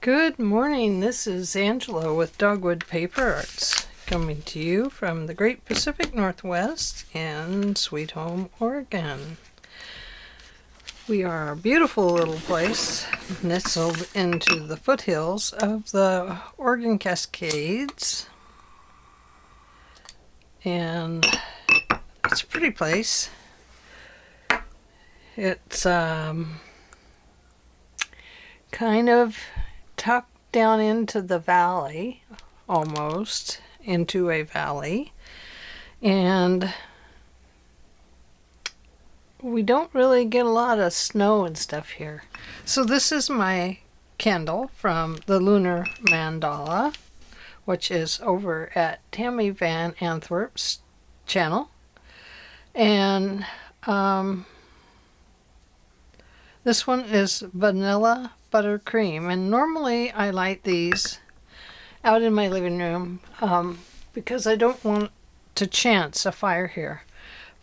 Good morning, this is Angela with Dogwood Paper Arts, coming to you from the Great Pacific Northwest in Sweet Home, Oregon. We are a beautiful little place nestled into the foothills of the Oregon Cascades, and it's a pretty place. It's kind of tucked down into the valley, almost into a valley, and we don't really get a lot of snow and stuff here. So this is my candle from the Lunar Mandala, which is over at Tammy Van Antwerp's channel, and this one is vanilla buttercream, and normally I light these out in my living room because I don't want to chance a fire here.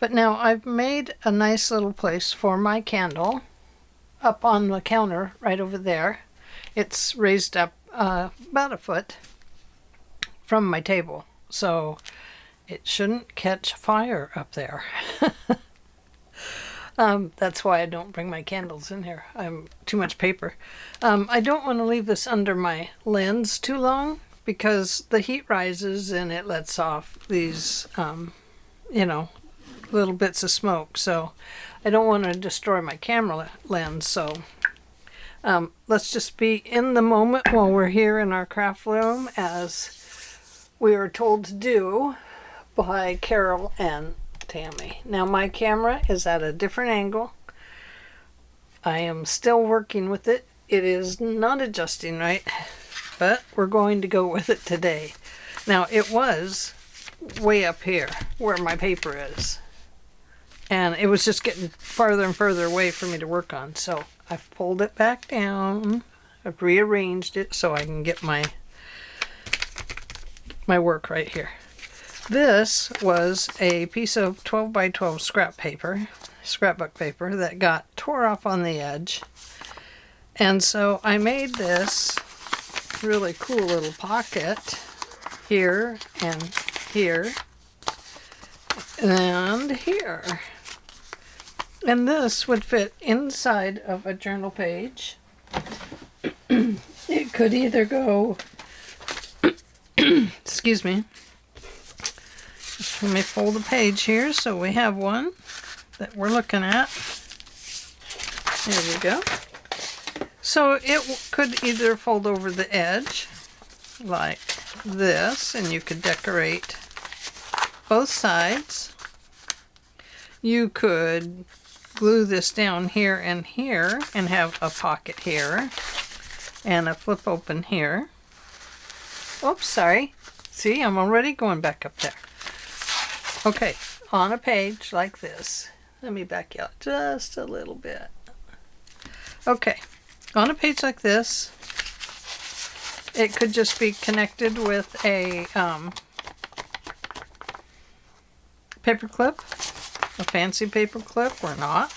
But now I've made a nice little place for my candle up on the counter right over there. It's raised up about a foot from my table, so it shouldn't catch fire up there. That's why I don't bring my candles in here. I'm too much paper. I don't want to leave this under my lens too long because the heat rises and it lets off these, little bits of smoke. So I don't want to destroy my camera lens. So let's just be in the moment while we're here in our craft room, as we are told to do by Carol and Tammy. Now my camera is at a different angle. I am still working with it. It is not adjusting right, but we're going to go with it today. Now it was way up here where my paper is, and it was just getting farther and further away for me to work on. So I've pulled it back down. I've rearranged it so I can get my work right here. This was a piece of 12 by 12 scrapbook paper that got tore off on the edge. And so I made this really cool little pocket here and here and here. And this would fit inside of a journal page. It could either go, excuse me, let me fold the page here so we have one that we're looking at. There we go. So it could either fold over the edge like this, and you could decorate both sides. You could glue this down here and have a pocket here and a flip open here. Oops, sorry. See, I'm already going back up there. Okay, on a page like this. Let me back out just a little bit. Okay, on a page like this, it could just be connected with a paper clip, a fancy paper clip or not.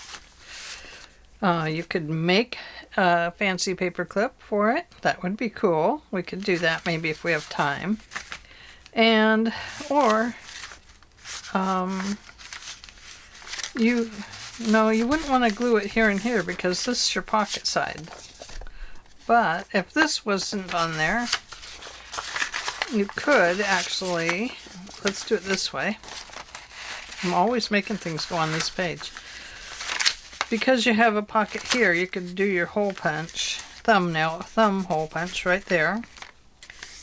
You could make a fancy paper clip for it. That would be cool. We could do that maybe if we have time. You wouldn't want to glue it here and here because this is your pocket side. But if this wasn't on there, you could actually, let's do it this way. I'm always making things go on this page. Because you have a pocket here, you could do your hole punch, thumb hole punch right there.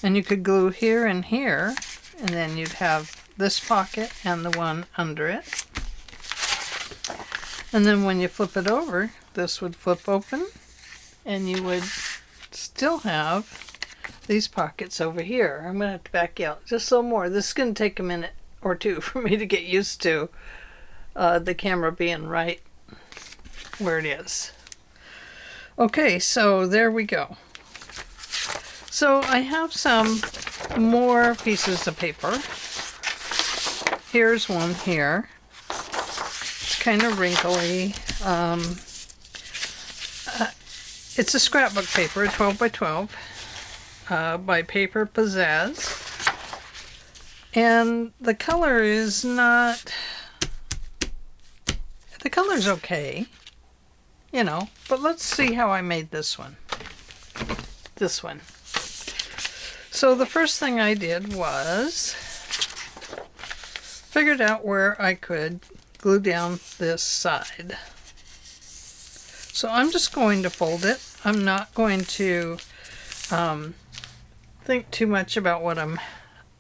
And you could glue here and here, and then you'd have this pocket and the one under it. And then when you flip it over, this would flip open, and you would still have these pockets over here. I'm going to have to back out just a little more. This is going to take a minute or two for me to get used to the camera being right where it is. Okay, so there we go. So I have some more pieces of paper. Here's one here. It's kind of wrinkly. It's a scrapbook paper, 12 by 12, by Paper Pizzazz. And the color is not... The color's okay, you know, but let's see how I made this one. This one. So the first thing I did was figured out where I could glue down this side. So I'm just going to fold it. I'm not going to think too much about what I'm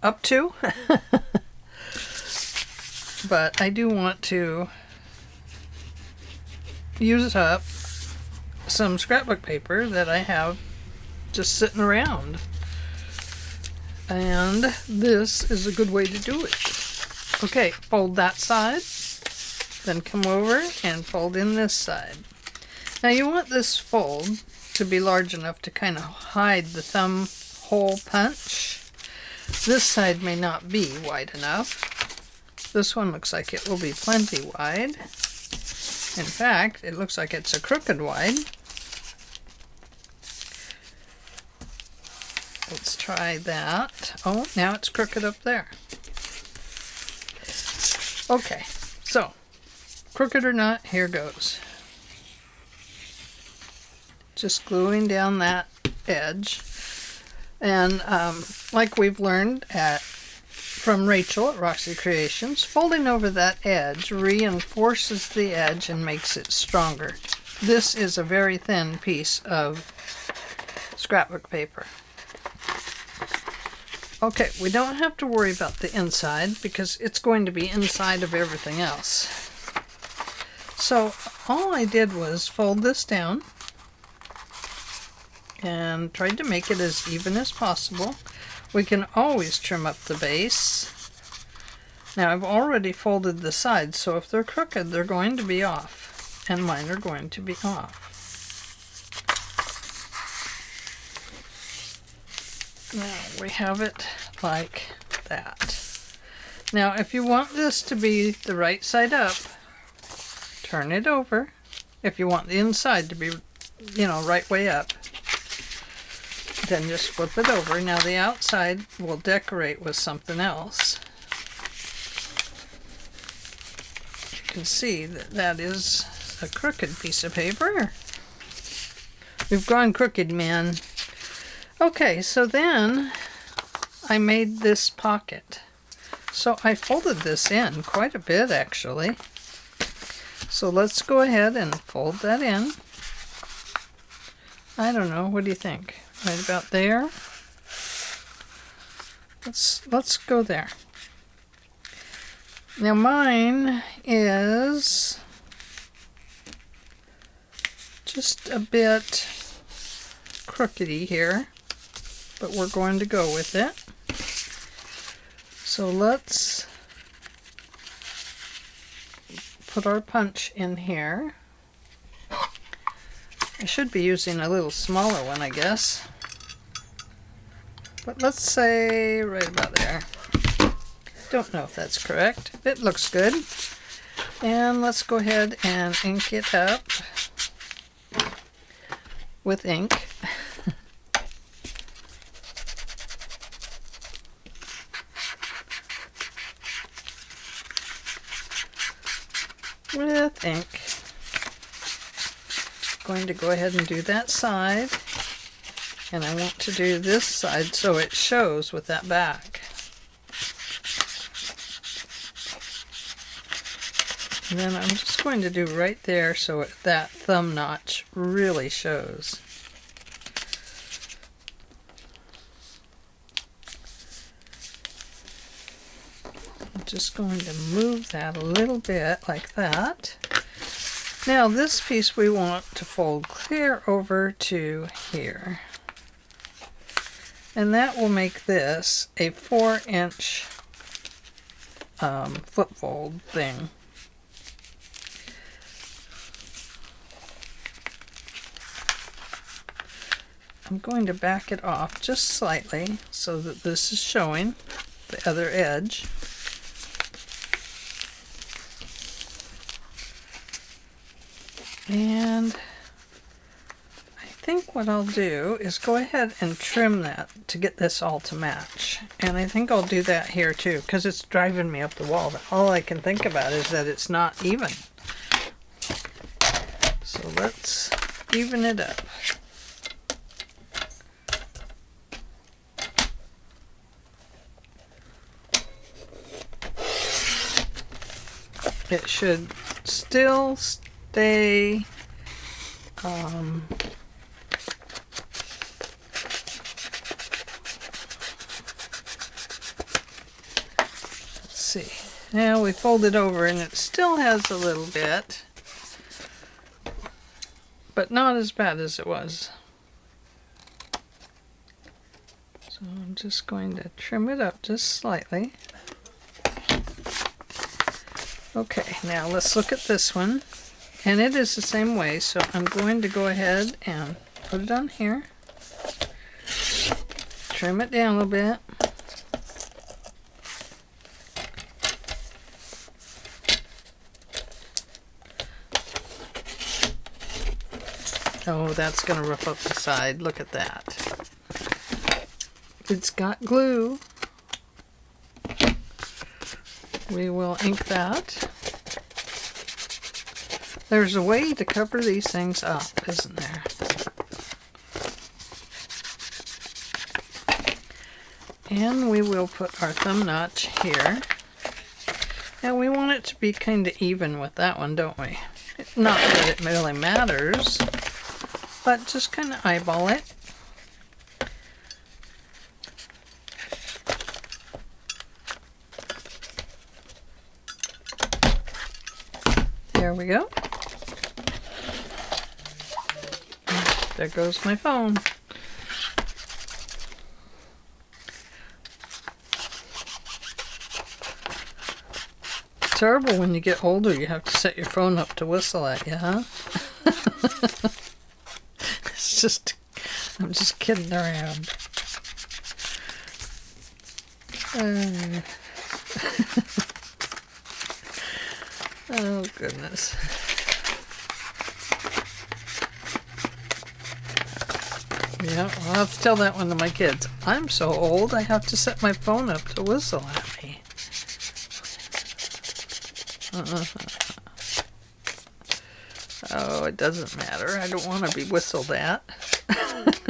up to. But I do want to use up some scrapbook paper that I have just sitting around. And this is a good way to do it. Okay, fold that side, then come over and fold in this side. Now you want this fold to be large enough to kind of hide the thumb hole punch. This side may not be wide enough. This one looks like it will be plenty wide. In fact, it looks like it's a crooked wide. Let's try that. Oh, now it's crooked up there. Okay, so, crooked or not, here goes. Just gluing down that edge. And like we've learned from Rachel at Roxy Creations, folding over that edge reinforces the edge and makes it stronger. This is a very thin piece of scrapbook paper. Okay, we don't have to worry about the inside because it's going to be inside of everything else. So all I did was fold this down and tried to make it as even as possible. We can always trim up the base. Now I've already folded the sides, so if they're crooked, they're going to be off, and mine are going to be off. Now we have it like that. Now if you want this to be the right side up, turn it over. If you want the inside to be, you know, right way up, then just flip it over. Now the outside will decorate with something else. You can see that that is a crooked piece of paper. We've gone crooked, man. Okay, so then I made this pocket. So I folded this in quite a bit, actually. So let's go ahead and fold that in. I don't know, what do you think? Right about there? Let's go there. Now mine is just a bit crookedy here, but we're going to go with it. So let's put our punch in here. I should be using a little smaller one, I guess. But let's say right about there. Don't know if that's correct. It looks good. And let's go ahead and ink it up with ink. With ink. Going to go ahead and do that side, and I want to do this side so it shows with that back. And then I'm just going to do right there so that thumb notch really shows. I'm just going to move that a little bit like that. Now this piece we want to fold clear over to here. And that will make this a 4-inch flip fold thing. I'm going to back it off just slightly so that this is showing the other edge. And I think what I'll do is go ahead and trim that to get this all to match. And I think I'll do that here too, because it's driving me up the wall. All I can think about is that it's not even. So let's even it up. It should still stay let's see. Now we fold it over and it still has a little bit, but not as bad as it was. So I'm just going to trim it up just slightly. Okay, now let's look at this one. And it is the same way, so I'm going to go ahead and put it on here. Trim it down a little bit. Oh, that's going to rough up the side. Look at that. It's got glue. We will ink that. There's a way to cover these things up, isn't there? And we will put our thumb notch here. And we want it to be kind of even with that one, don't we? Not that it really matters, but just kind of eyeball it. There we go. There goes my phone. It's terrible when you get older, you have to set your phone up to whistle at you, huh? It's just, I'm just kidding around. Oh, goodness. Yeah, I'll have to tell that one to my kids. I'm so old, I have to set my phone up to whistle at me. Oh, it doesn't matter. I don't want to be whistled at. I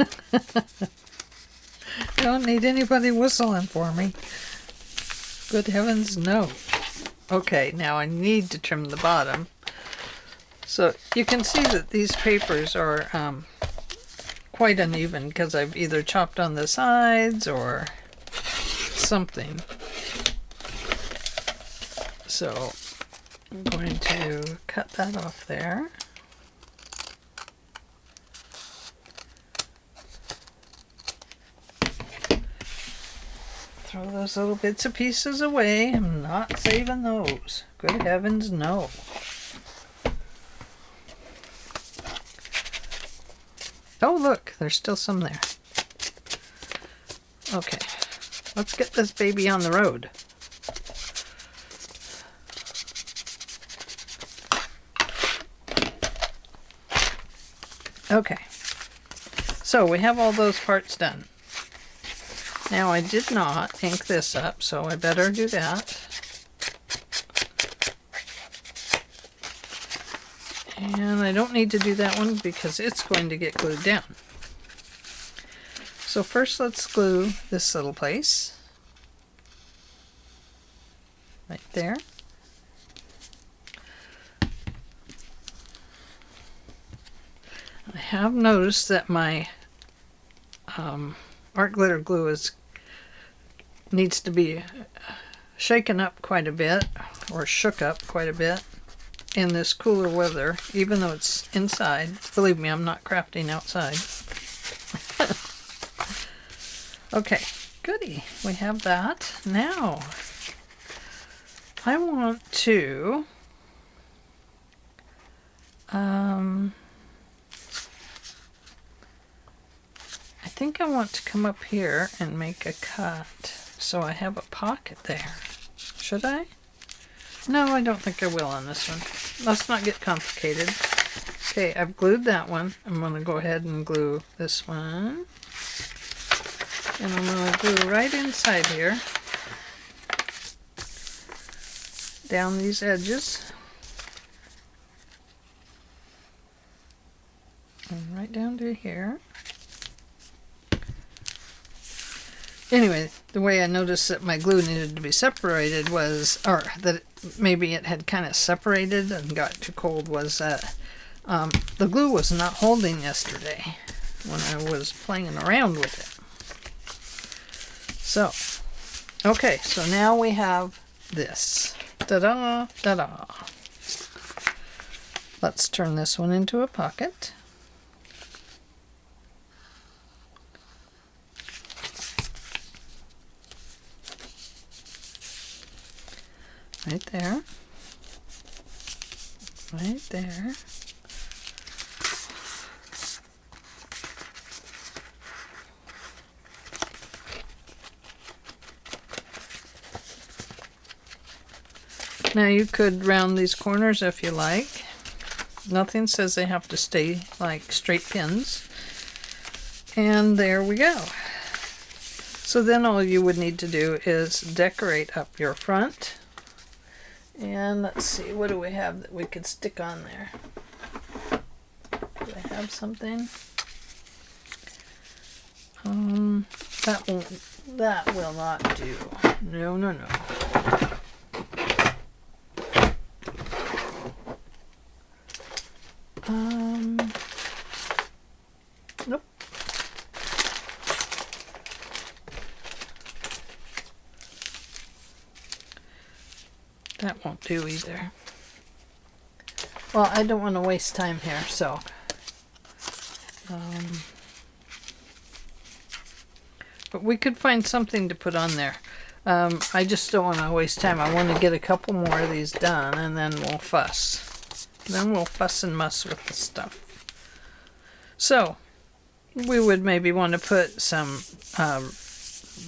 don't need anybody whistling for me. Good heavens, no. Okay, now I need to trim the bottom. So you can see that these papers are quite uneven because I've either chopped on the sides or something. So I'm going to cut that off there. Throw those little bits and pieces away. I'm not saving those. Good heavens, no. Oh, look, there's still some there. Okay, let's get this baby on the road. Okay, so we have all those parts done. Now I did not ink this up, so I better do that. And I don't need to do that one because it's going to get glued down. So first let's glue this little place. Right there. I have noticed that my art glitter glue needs to be shaken up quite a bit, or shook up quite a bit in this cooler weather, even though it's inside. Believe me, I'm not crafting outside. Okay, goody. We have that. Now, I want to I think I want to come up here and make a cut so I have a pocket there. Should I? No, I don't think I will on this one. Let's not get complicated. Okay, I've glued that one. I'm going to go ahead and glue this one. And I'm going to glue right inside here. Down these edges. And right down to here. Anyway, the way I noticed that my glue needed to be separated was, or that maybe it had kind of separated and got too cold, was that the glue was not holding yesterday when I was playing around with it. So, okay, so now we have this. Ta-da, ta-da. Let's turn this one into a pocket. Right there. Right there. Now you could round these corners if you like. Nothing says they have to stay like straight pins. And there we go. So then all you would need to do is decorate up your front. And let's see, what do we have that we could stick on there? Do I have something? That will not do. No, no, no. Nope. That won't do either. Well, I don't want to waste time here, so but we could find something to put on there. I just don't want to waste time. I want to get a couple more of these done, and then we'll fuss. Then we'll fuss and muss with the stuff. So, we would maybe want to put some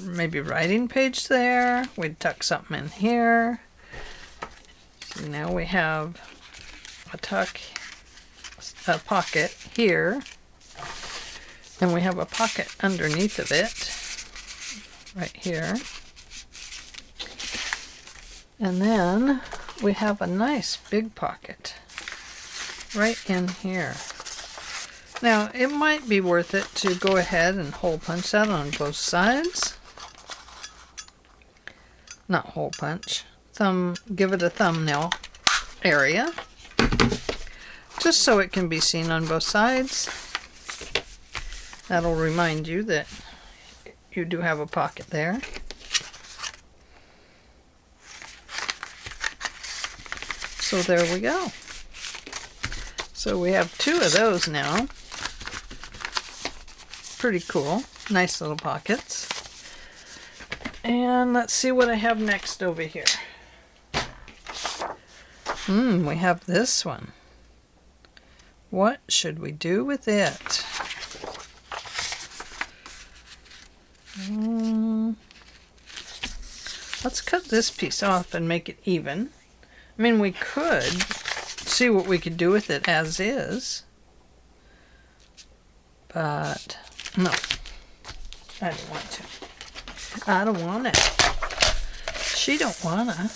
maybe writing page there. We'd tuck something in here. So now we have a pocket here, and we have a pocket underneath of it, right here. And then we have a nice big pocket right in here. Now, it might be worth it to go ahead and hole punch that on both sides. Not hole punch. Give it a thumbnail area. Just so it can be seen on both sides. That'll remind you that you do have a pocket there. So there we go. So we have two of those now. Pretty cool. Nice little pockets. And let's see what I have next over here. We have this one. What should we do with it? Let's cut this piece off and make it even. I mean, we could see what we could do with it as is. But no, I don't want to. I don't want it. She don't wanna.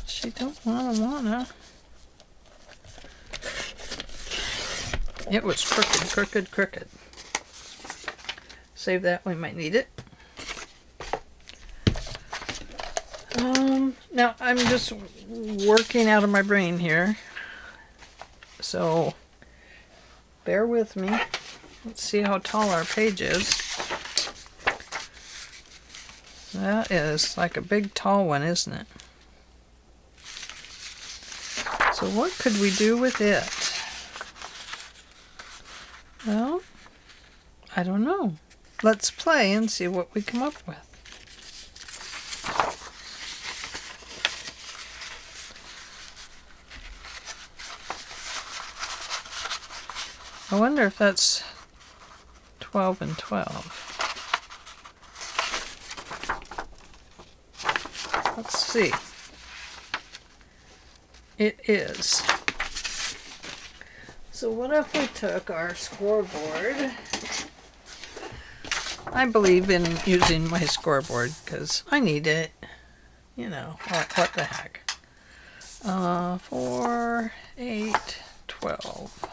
She don't wanna. It was crooked, crooked, crooked. Save that, we might need it. Now I'm just working out of my brain here. So bear with me. Let's see how tall our page is. That is like a big tall one, isn't it? So what could we do with it? Well, I don't know. Let's play and see what we come up with. I wonder if that's 12 and 12. Let's see. It is. So what if we took our scoreboard? I believe in using my scoreboard because I need it. You know, what the heck. 4, 8, 12.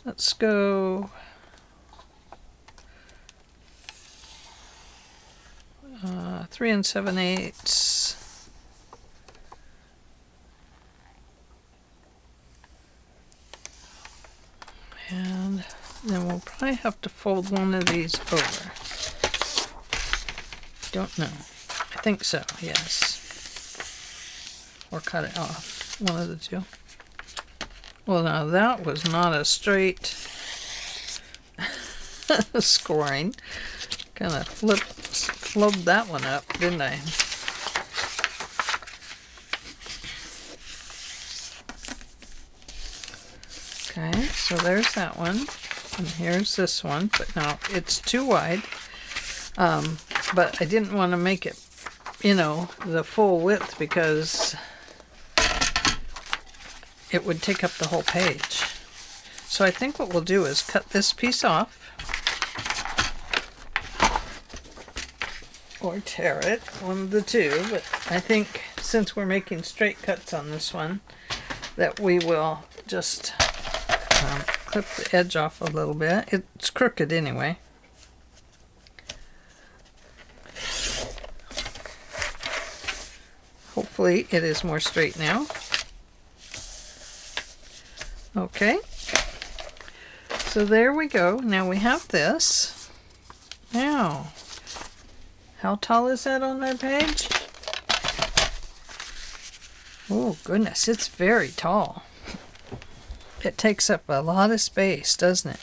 Let's go 3 and 7/8. And then we'll probably have to fold one of these over. Don't know. I think so, yes. Or cut it off. One of the two. Well, now that was not a straight scoring. Kind of flubbed that one up, didn't I? Okay, so there's that one. And here's this one, but now it's too wide. But I didn't want to make it, you know, the full width because it would take up the whole page. So I think what we'll do is cut this piece off or tear it, one of the two, but I think since we're making straight cuts on this one that we will just clip the edge off a little bit. It's crooked anyway. Hopefully it is more straight now. Okay, so there we go. Now we have this. Now, how tall is that on our page? Oh goodness, it's very tall. It takes up a lot of space, doesn't it?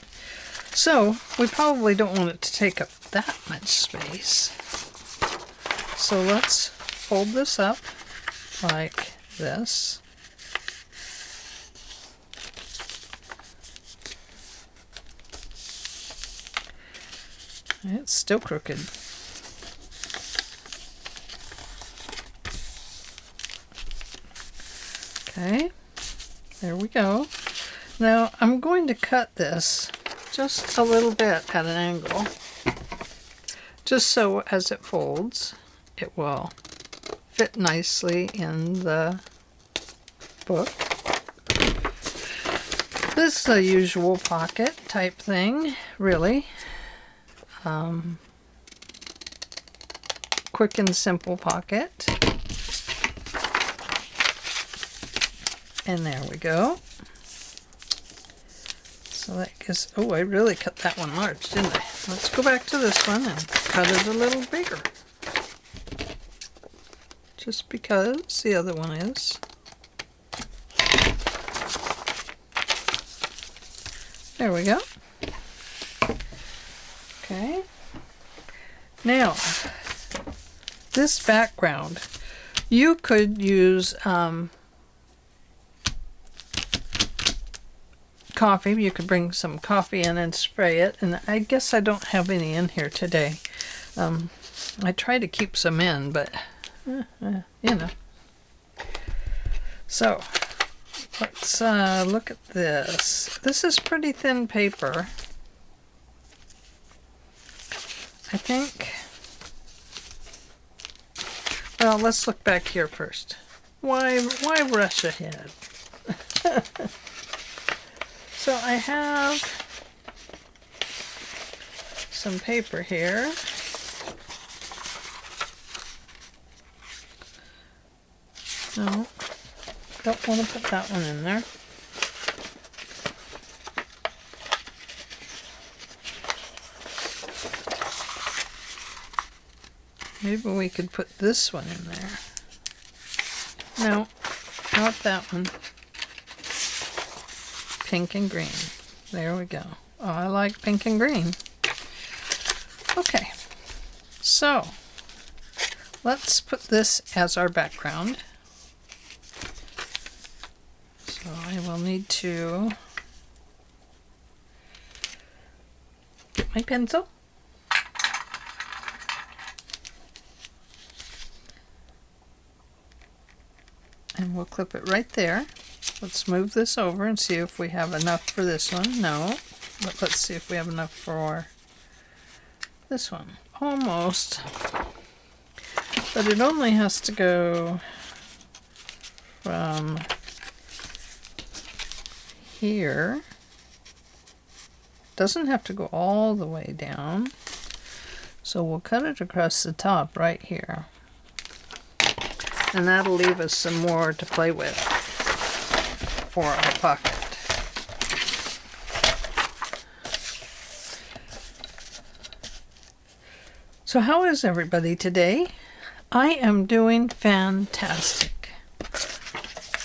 So we probably don't want it to take up that much space. So let's fold this up like this. It's still crooked. Okay, there we go. Now I'm going to cut this just a little bit at an angle, just so as it folds, it will fit nicely in the book. This is a usual pocket type thing, really. Quick and simple pocket. And there we go. So that gives, oh, I really cut that one large, didn't I? Let's go back to this one and cut it a little bigger. Just because the other one is. There we go. Okay. Now, this background, you could use coffee. You could bring some coffee in and spray it. And I guess I don't have any in here today. I try to keep some in, but you know. So let's look at this. This is pretty thin paper. I think. Well, let's look back here first. Why rush ahead? So I have some paper here. No, don't want to put that one in there. Maybe we could put this one in there. No, not that one. Pink and green. There we go. Oh, I like pink and green. Okay, so let's put this as our background. So I will need to get my pencil. And we'll clip it right there. Let's move this over and see if we have enough for this one. No, but let's see if we have enough for this one. Almost. But it only has to go from here. Doesn't have to go all the way down. So we'll cut it across the top right here. And that'll leave us some more to play with for our pocket. So how is everybody today? I am doing fantastic.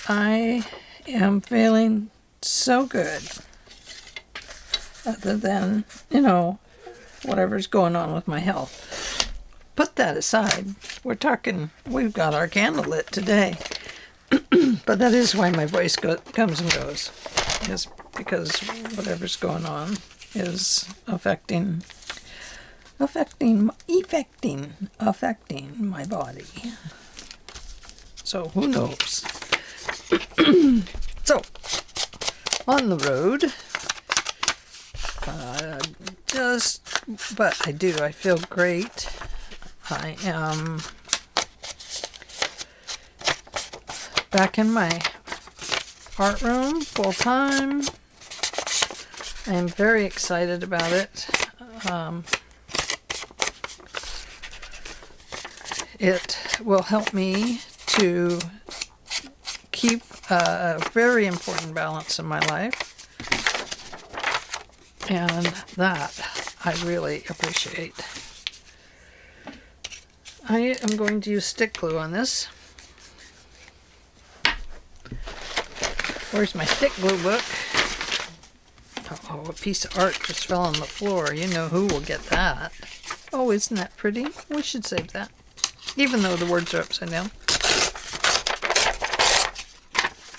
I am feeling so good. Other than, you know, whatever's going on with my health. Put that aside. We've got our candle lit today. But that is why my voice comes and goes. Is because whatever's going on is affecting my body. So who knows? So, on the road, but I feel great. I am back in my art room full time. I'm very excited about it. It will help me to keep a very important balance in my life. And that I really appreciate. I am going to use stick glue on this. Where's my stick glue book? Oh, a piece of art just fell on the floor. You know who will get that. Oh, isn't that pretty? We should save that. Even though the words are upside down.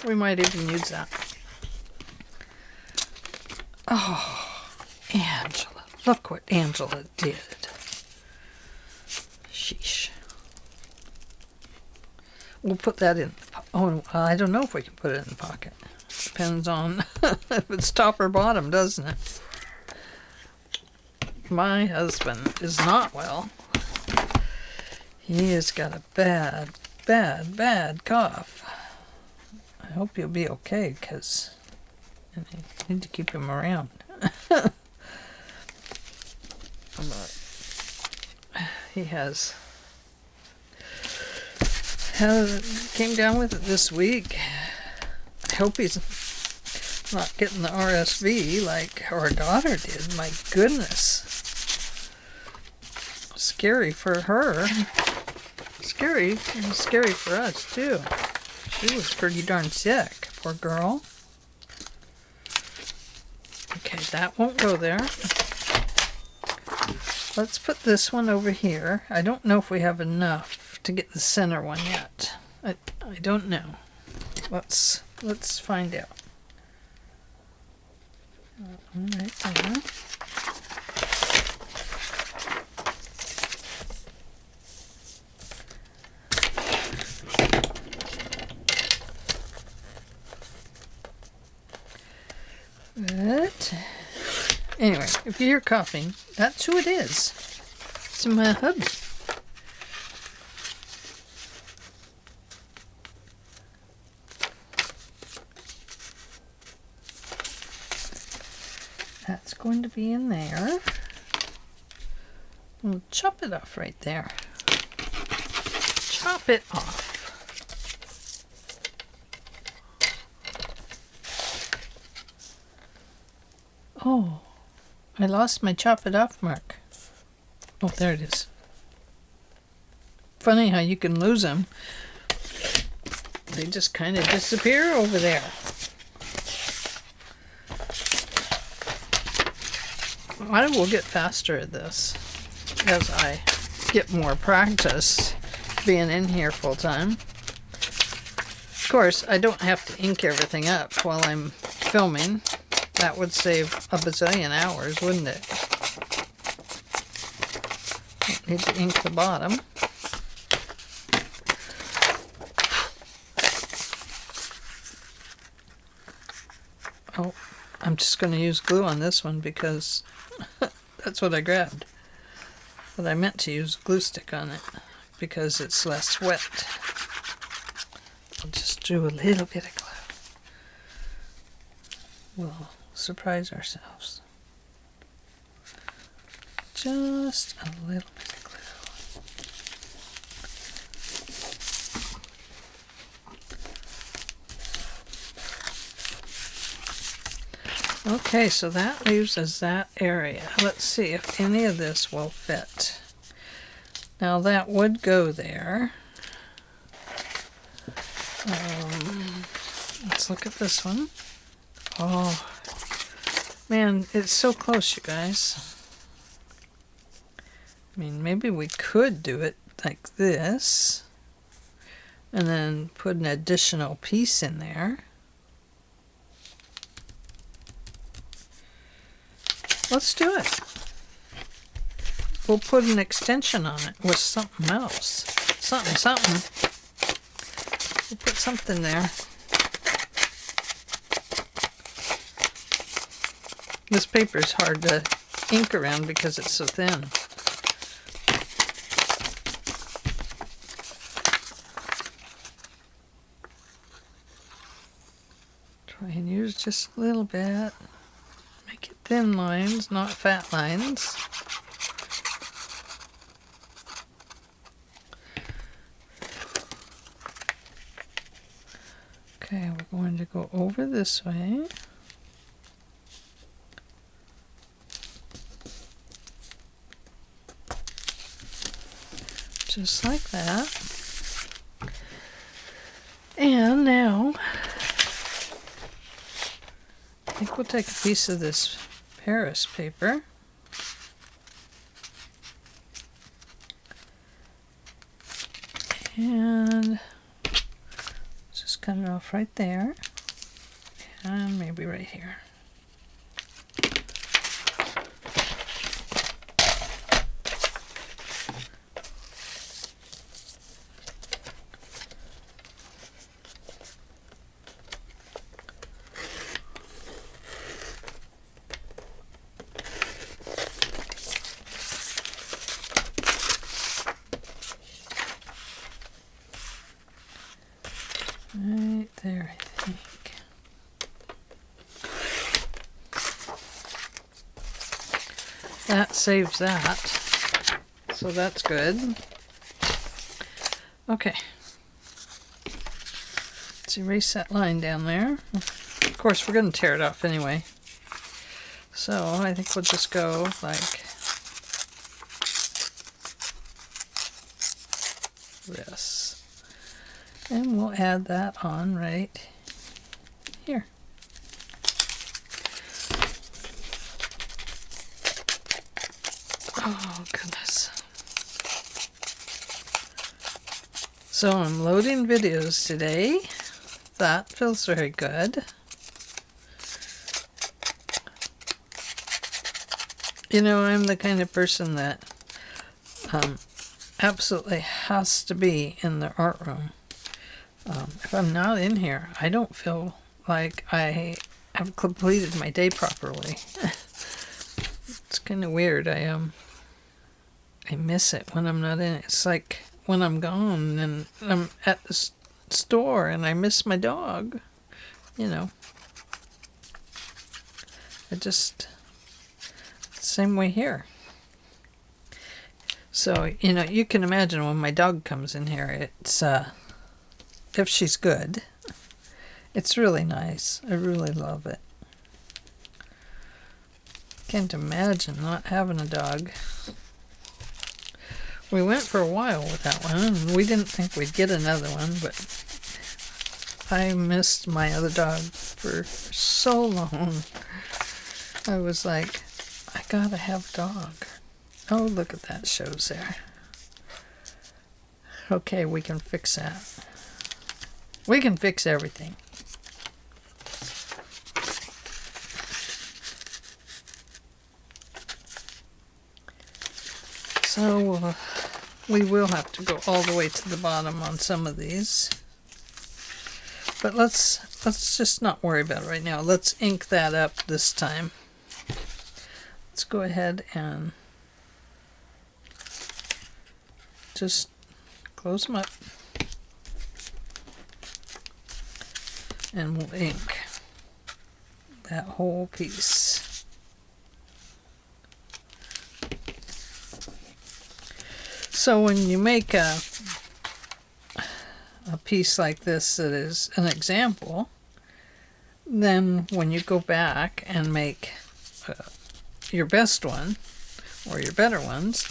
We might even use that. Oh, Angela. Look what Angela did. Sheesh. We'll put that in. Oh, I don't know if we can put it in the pocket. Depends on if it's top or bottom, doesn't it? My husband is not well. He has got a bad cough. I hope he'll be okay, because I need to keep him around. He came down with it this week. I hope he's not getting the RSV like our daughter did. My goodness. Scary for her. Scary for us too. She was pretty darn sick, poor girl. Okay, that won't go there. Let's put this one over here. I don't know if we have enough to get the center one yet. I don't know. Let's find out. Right there. But anyway, if you hear coughing, that's who it is. It's my hubby. That's going to be in there. We'll chop it off right there. Chop it off. Oh, I lost my chop it off mark. Oh, there it is. Funny how you can lose them. They just kind of disappear over there. I will get faster at this as I get more practice being in here full time. Of course, I don't have to ink everything up while I'm filming. That would save a bazillion hours, wouldn't it? Need to ink the bottom. Oh, I'm just going to use glue on this one because that's what I grabbed. But I meant to use glue stick on it because it's less wet. I'll just do a little bit of glue. We'll surprise ourselves. Just a little bit of glue. Okay, so that leaves us that area. Let's see if any of this will fit. Now that would go there. Let's look at this one. Oh, man, it's so close, you guys. I mean, maybe we could do it like this and then put an additional piece in there. Let's do it. We'll put an extension on it with something else. Something. We'll put something there. This paper is hard to ink around because it's so thin. Try and use just a little bit. Make it thin lines, not fat lines. Okay, we're going to go over this way. Just like that. And now, I think we'll take a piece of this Paris paper. And just cut it off right there. And maybe right here. Right there, I think. That saves that. So that's good. Okay. Let's erase that line down there. Of course, we're going to tear it off anyway. So I think we'll just go like this. And we'll add that on right here. Oh, goodness. So I'm loading videos today. That feels very good. You know, I'm the kind of person that absolutely has to be in the art room. If I'm not in here, I don't feel like I have completed my day properly. It's kind of weird. I miss it when I'm not in it. It's like when I'm gone and I'm at the store and I miss my dog. You know. Same way here. So, you know, you can imagine when my dog comes in here, it's, if she's good, it's really nice. I really love it. Can't imagine not having a dog. We went for a while with that one, and we didn't think we'd get another one, but I missed my other dog for so long. I was like, I gotta have a dog. Oh, look at that shows there. Okay, we can fix that. We can fix everything. So we will have to go all the way to the bottom on some of these. But let's let's just not worry about it right now. Let's ink that up this time. Let's go ahead and just close them up. And we'll ink that whole piece. So when you make a piece like this that is an example, then when you go back and make your best one or your better ones,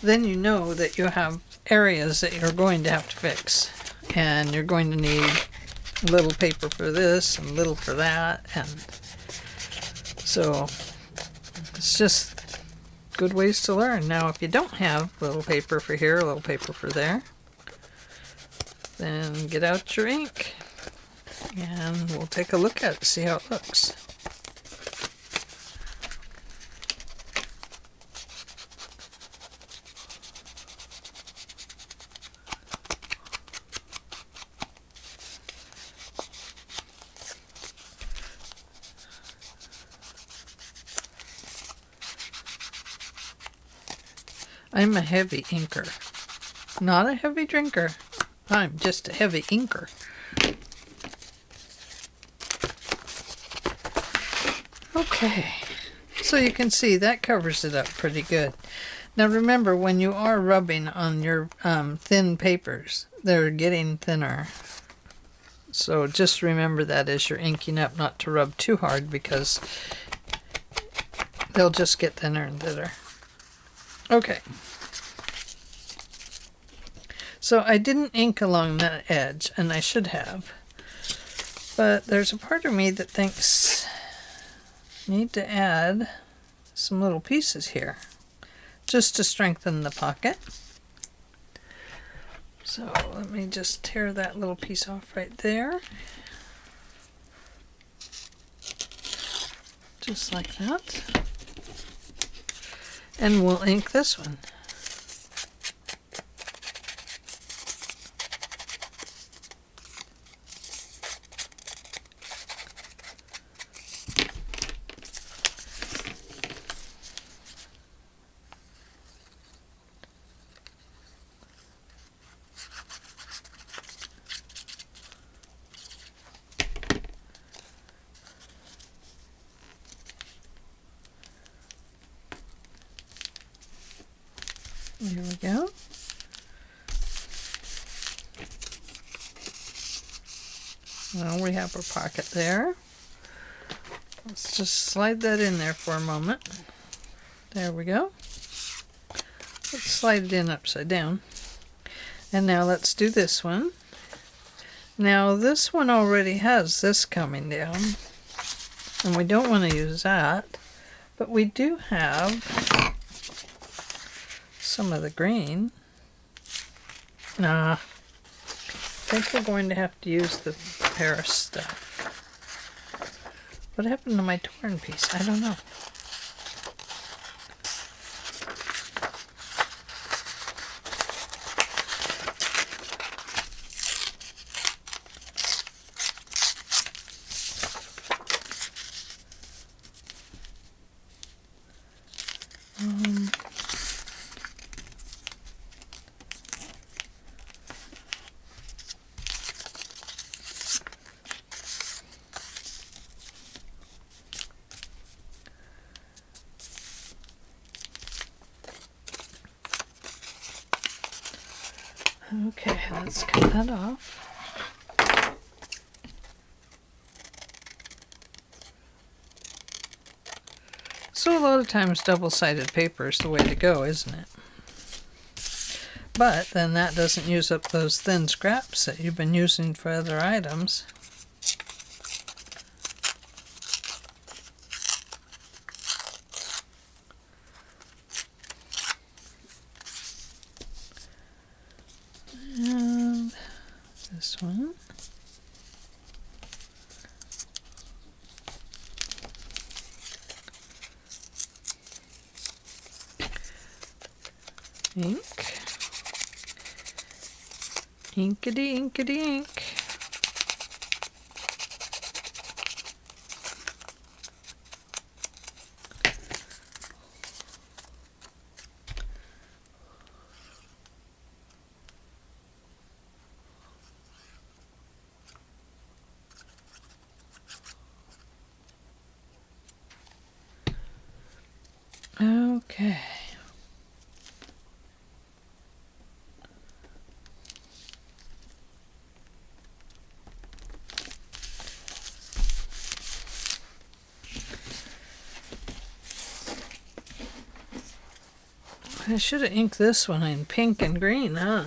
then you know that you have areas that you're going to have to fix, and you're going to need a little paper for this and a little for that, and so it's just good ways to learn. Now if you don't have a little paper for here, a little paper for there, then get out your ink and we'll take a look at it, see how it looks. I'm a heavy inker, not a heavy drinker. I'm just a heavy inker. Okay, so you can see that covers it up pretty good. Now remember, when you are rubbing on your thin papers, they're getting thinner. So just remember that as you're inking up, not to rub too hard, because they'll just get thinner and thinner. Okay. So I didn't ink along that edge, and I should have. But there's a part of me that thinks I need to add some little pieces here, just to strengthen the pocket. So let me just tear that little piece off right there. Just like that. And we'll ink this one. There we go. Well, we have our pocket there. Let's just slide that in there for a moment. There we go. Let's slide it in upside down. And now let's do this one. Now this one already has this coming down, and we don't want to use that, but we do have some of the green. I think we're going to have to use the Paris stuff. What happened to my torn piece? I don't know. Okay, let's cut that off. So a lot of times double-sided paper is the way to go, isn't it? But then that doesn't use up those thin scraps that you've been using for other items. And this one. Ink. Inkity, inkity, ink. I should have inked this one in pink and green, huh?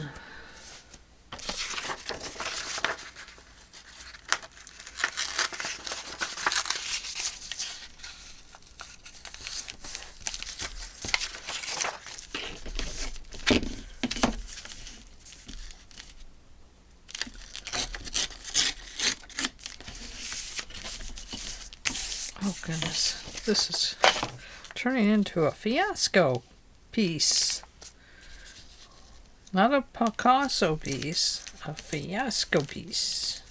Oh goodness, this is turning into a fiasco piece. Not a Picasso piece, a fiasco piece.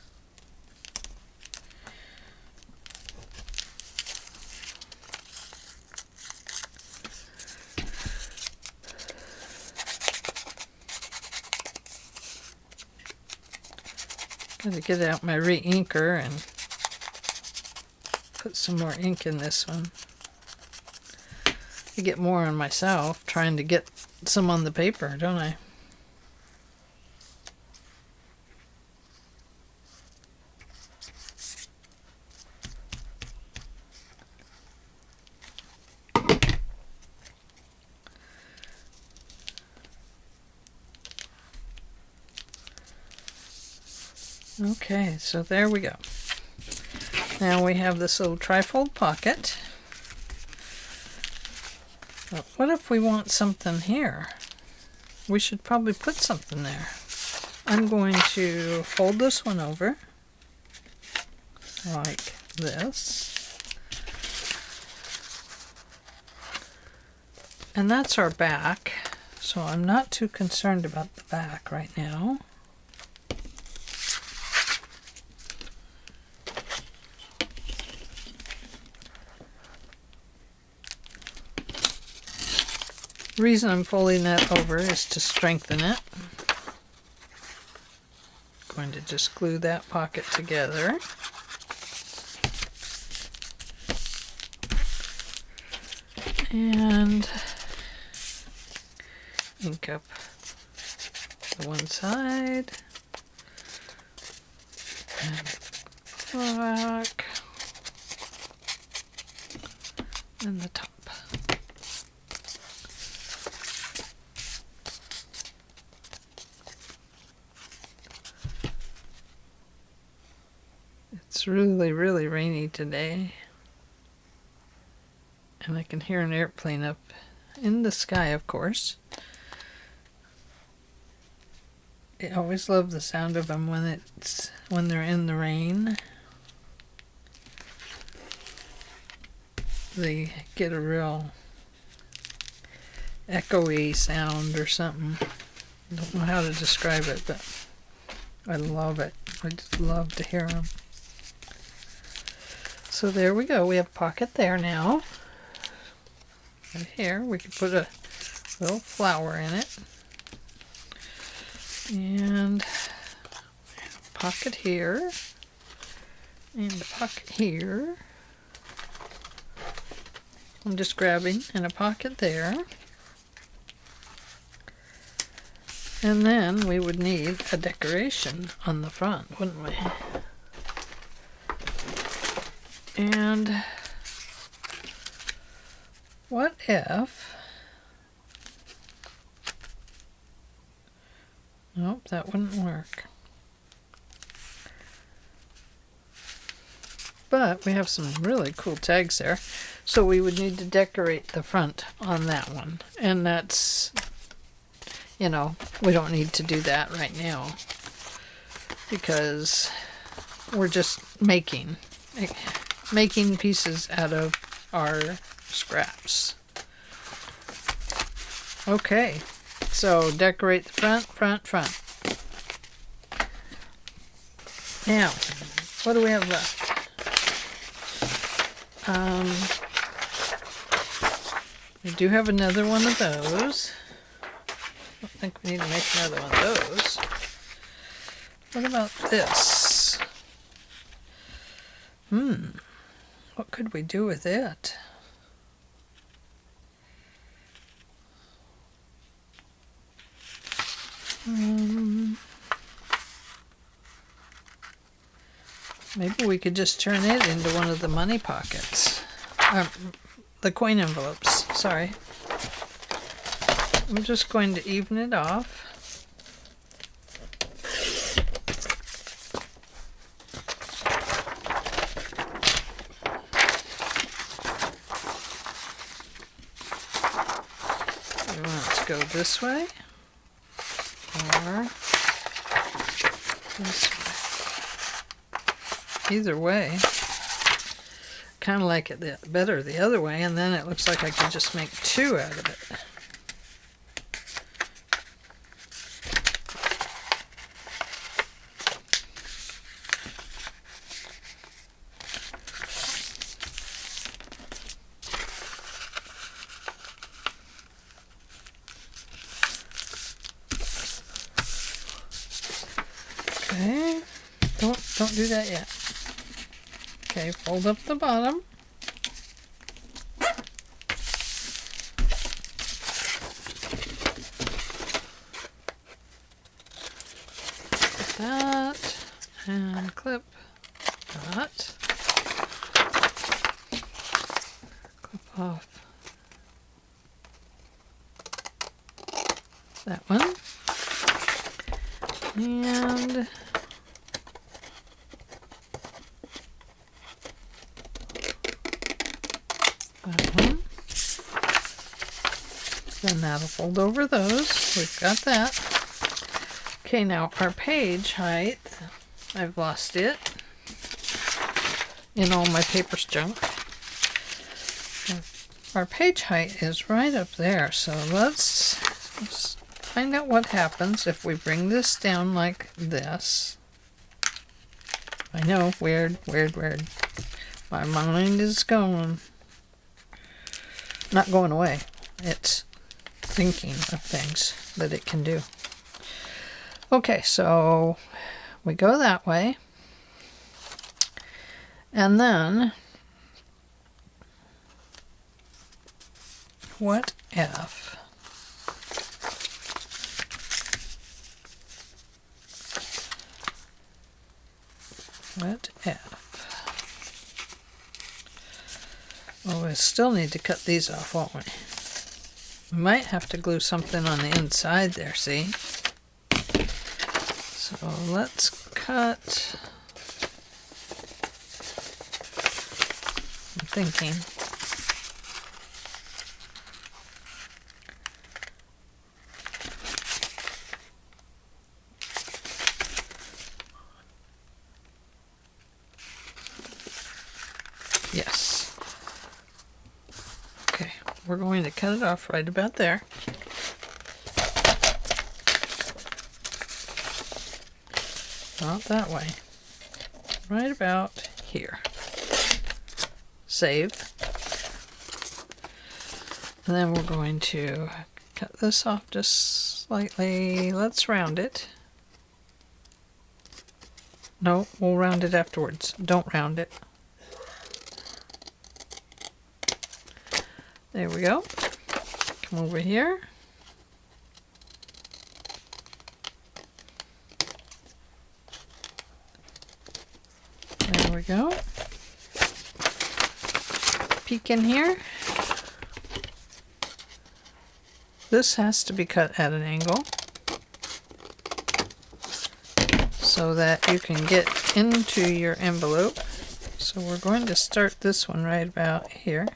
Gotta get out my re-inker and put some more ink in this one. I get more on myself trying to get some on the paper, don't I? Okay, so there we go. Now we have this little trifold pocket. But what if we want something here? We should probably put something there. I'm going to fold this one over like this. And that's our back, so I'm not too concerned about the back right now. The reason I'm folding that over is to strengthen it. I'm going to just glue that pocket together. And ink up the one side. And back. And the top. It's really, really rainy today. And I can hear an airplane up in the sky, of course. I always love the sound of them when they're in the rain. They get a real echoey sound or something. I don't know how to describe it, but I love it. I just love to hear them. So there we go. We have a pocket there now. Right here, we can put a little flower in it. And a pocket here. And a pocket here. I'm just grabbing, and a pocket there. And then we would need a decoration on the front, wouldn't we? And what if... Nope, that wouldn't work. But we have some really cool tags there. So we would need to decorate the front on that one. And that's, you know, we don't need to do that right now. Because we're just making pieces out of our scraps. Okay, so decorate the front. Now, what do we have left? We do have another one of those. I don't think we need to make another one of those. What about this? What could we do with it? Maybe we could just turn it into one of the money pockets. The coin envelopes, sorry. I'm just going to even it off. Let's go this way or this way. Either way, kind of like it better the other way, and then it looks like I could just make two out of it. Okay, don't do that yet. Okay, fold up the bottom. Put that and clip that. Clip off that one. And that one. Then that'll fold over those. We've got that. Okay, now our page height, I've lost it in all my paper's junk. Our page height is right up there, so let's find out what happens if we bring this down like this. I know, weird. My mind is going. Not going away. It's thinking of things that it can do. Okay, so we go that way. And then, what if well, we still need to cut these off, won't we? We might have to glue something on the inside there, see? So let's cut. I'm thinking. Yes. Okay, we're going to cut it off right about there. Not that way. Right about here. Save. And then we're going to cut this off just slightly. Let's round it. No, we'll round it afterwards. Don't round it. There we go. Come over here. There we go. Peek in here. This has to be cut at an angle so that you can get into your envelope. So we're going to start this one right about here.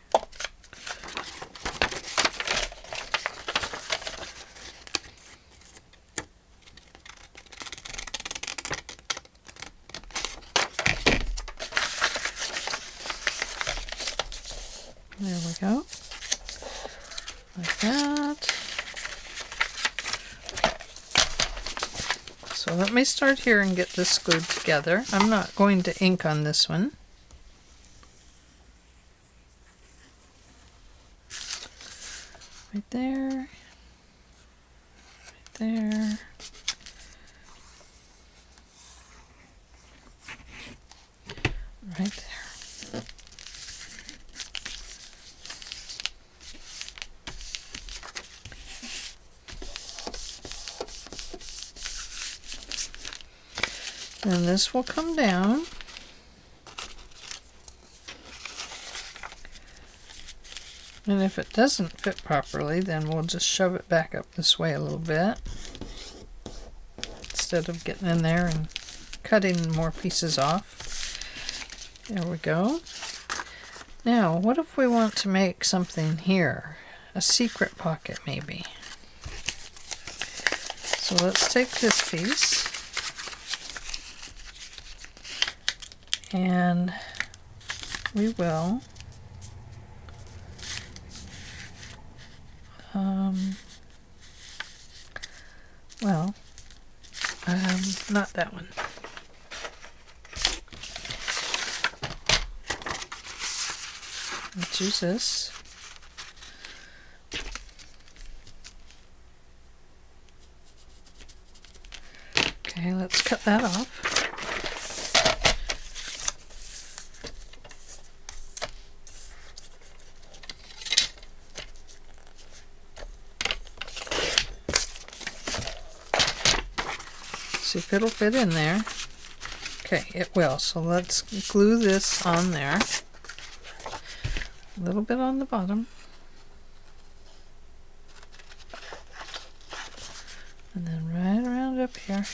There we go, like that. So let me start here and get this glued together. I'm not going to ink on this one. Right there, right there. Right there. And this will come down. And if it doesn't fit properly, then we'll just shove it back up this way a little bit instead of getting in there and cutting more pieces off. There we go. Now, what if we want to make something here? A secret pocket, maybe. So let's take this piece and we will not that one. Let's use this. Okay, let's cut that off. See if it'll fit in there. Okay, it will. So let's glue this on there. A little bit on the bottom. And then right around up here.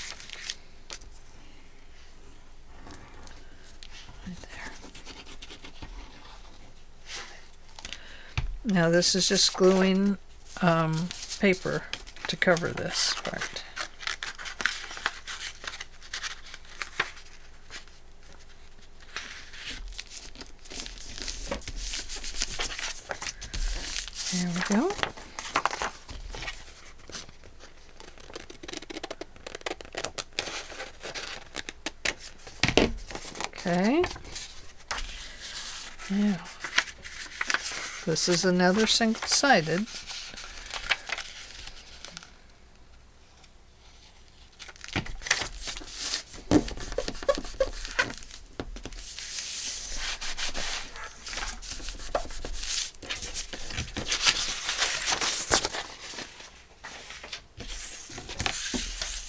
Right there. Now this is just gluing paper to cover this part. There we go. Okay. Now, this is another single-sided.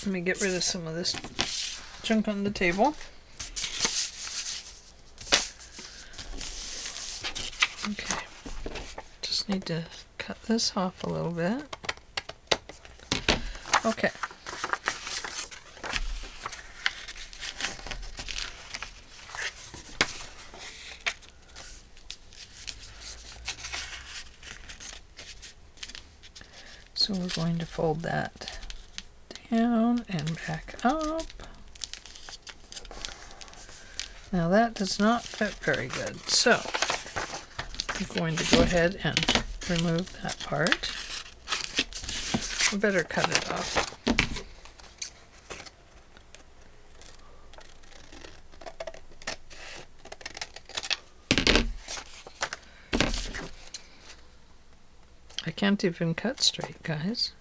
Let me get rid of some of this junk on the table. Okay, just need to cut this off a little bit. Okay. So we're going to fold that down and back up. Now that does not fit very good, so I'm going to go ahead and remove that part. We better cut it off. I can't even cut straight, guys.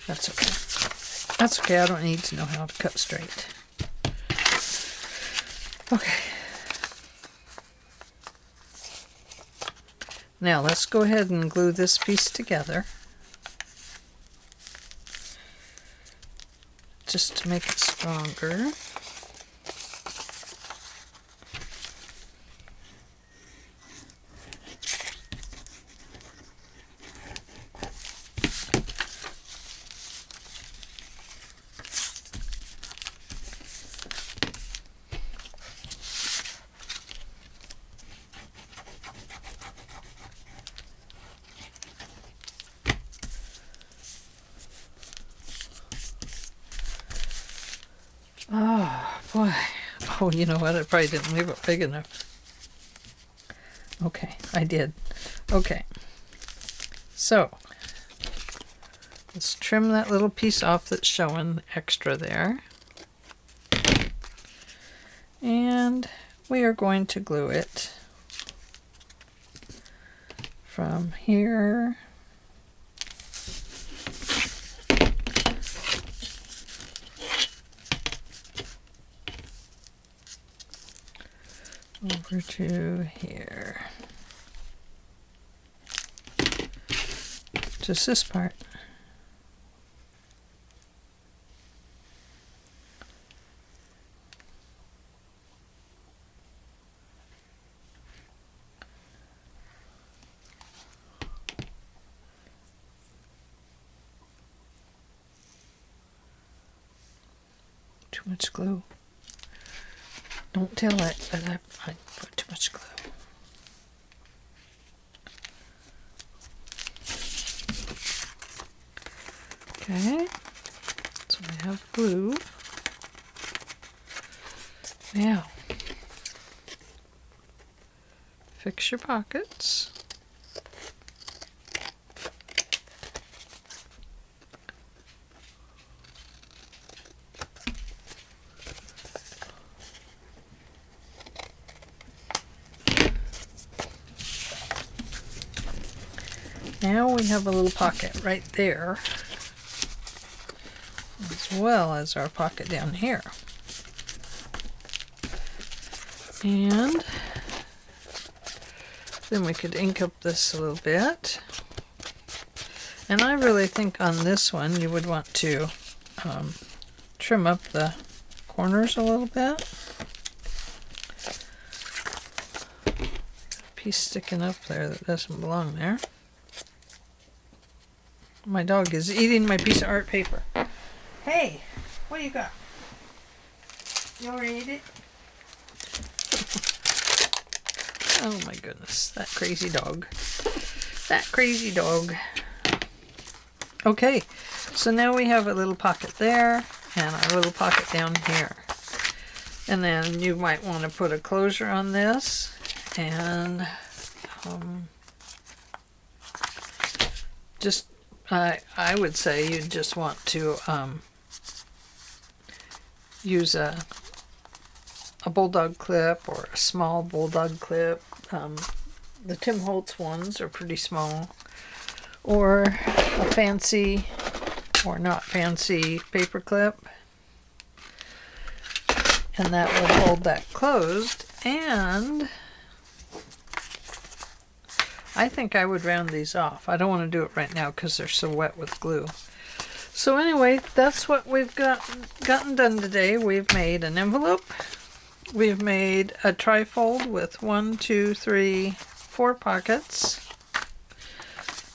That's okay. That's okay, I don't need to know how to cut straight. Okay. Now let's go ahead and glue this piece together. Just to make it stronger. Oh, boy. Oh, you know what? I probably didn't leave it big enough. Okay, I did. Okay. So, let's trim that little piece off that's showing extra there. And we are going to glue it from here over to here. Just this part. too much glue. Don't tell it, but I put too much glue. Okay, so we have glue. Now, fix your pockets. Now we have a little pocket right there, as well as our pocket down here. And then we could ink up this a little bit. And I really think on this one you would want to trim up the corners a little bit. Piece sticking up there that doesn't belong there. My dog is eating my piece of art paper. Hey, what do you got? You already ate it? Oh my goodness, that crazy dog. That crazy dog. Okay, so now we have a little pocket there and a little pocket down here. And then you might want to put a closure on this, and just I would say you just want to use a bulldog clip or a small bulldog clip. The Tim Holtz ones are pretty small, or a fancy or not fancy paper clip, and that will hold that closed. And I think I would round these off. I don't want to do it right now because they're so wet with glue. So anyway, that's what we've gotten done today. We've made an envelope. We've made a trifold with 1, 2, 3, 4 pockets.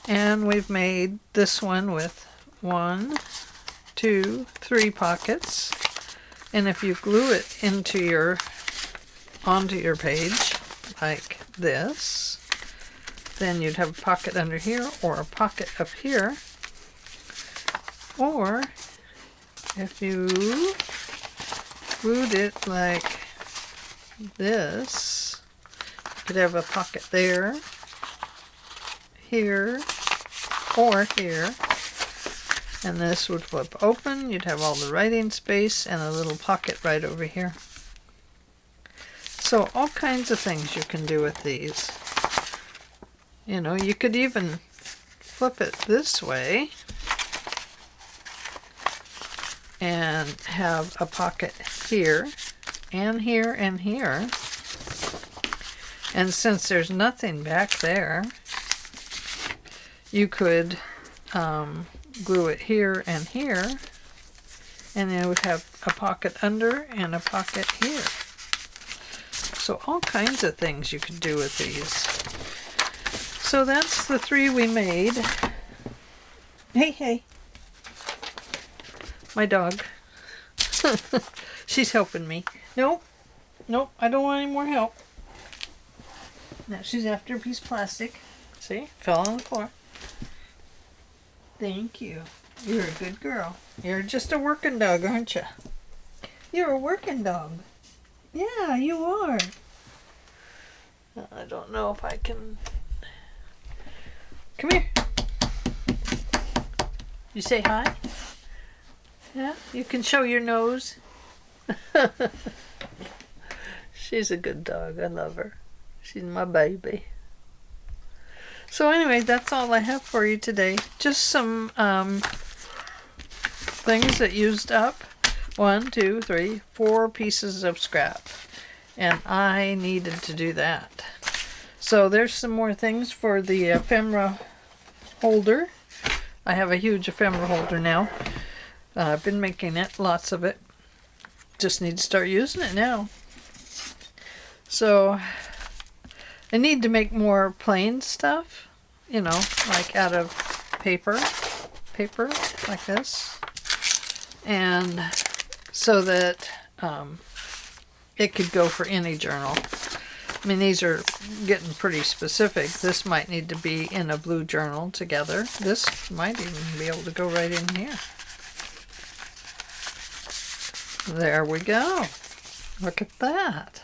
And we've made this one with 1, 2, 3 pockets. And if you glue it onto your page like this, then you'd have a pocket under here or a pocket up here. Or if you glued it like this, you could have a pocket there, here, or here. And this would flip open. You'd have all the writing space and a little pocket right over here. So all kinds of things you can do with these. You know, you could even flip it this way and have a pocket here and here and here. And since there's nothing back there, you could glue it here and here, and then it would have a pocket under and a pocket here. So all kinds of things you could do with these. So that's the 3 we made. Hey, hey. My dog. She's helping me. Nope. Nope, I don't want any more help. Now she's after a piece of plastic. See? Fell on the floor. Thank you. You're a good girl. You're just a working dog, aren't you? You're a working dog. Yeah, you are. I don't know if I can... Come here. You say hi? Yeah, you can show your nose. She's a good dog. I love her. She's my baby. So anyway, that's all I have for you today. Just some things that used up 1, 2, 3, 4 pieces of scrap. And I needed to do that. So there's some more things for the ephemera holder. I have a huge ephemera holder now. I've been making it, lots of it. Just need to start using it now. So I need to make more plain stuff, you know, like out of paper like this. And so that it could go for any journal. I mean, these are getting pretty specific. This might need to be in a blue journal together. This might even be able to go right in here. There we go. Look at that.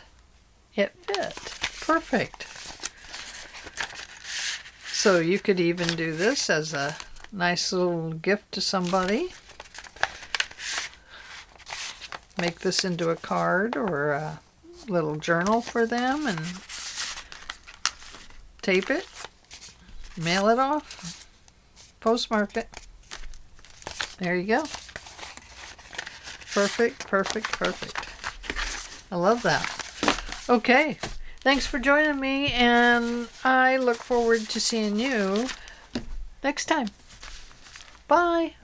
It fit. Perfect. So you could even do this as a nice little gift to somebody. Make this into a card or a little journal for them and tape it, mail it off, postmark it. There you go. Perfect, perfect, perfect. I love that. Okay, thanks for joining me, and I look forward to seeing you next time. Bye.